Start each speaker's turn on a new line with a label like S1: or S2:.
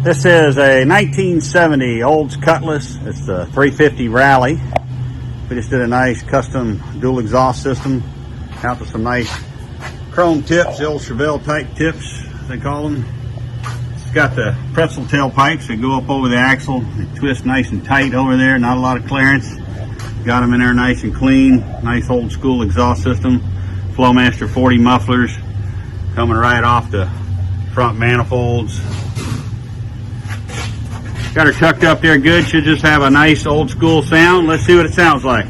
S1: This is a 1970 Olds Cutlass. It's the 350 Rally. We just did a nice custom dual exhaust system out with some nice chrome tips, the old chevelle type tips, they call them. It's got the pretzel tailpipes that go up over the axle. They twist nice and tight over there, not a lot of clearance. Got them in there nice and clean. Nice old school exhaust system. Flowmaster 40 mufflers coming right off the front manifolds. Got her tucked up there good. Should just have a nice old school sound. Let's see what it sounds like.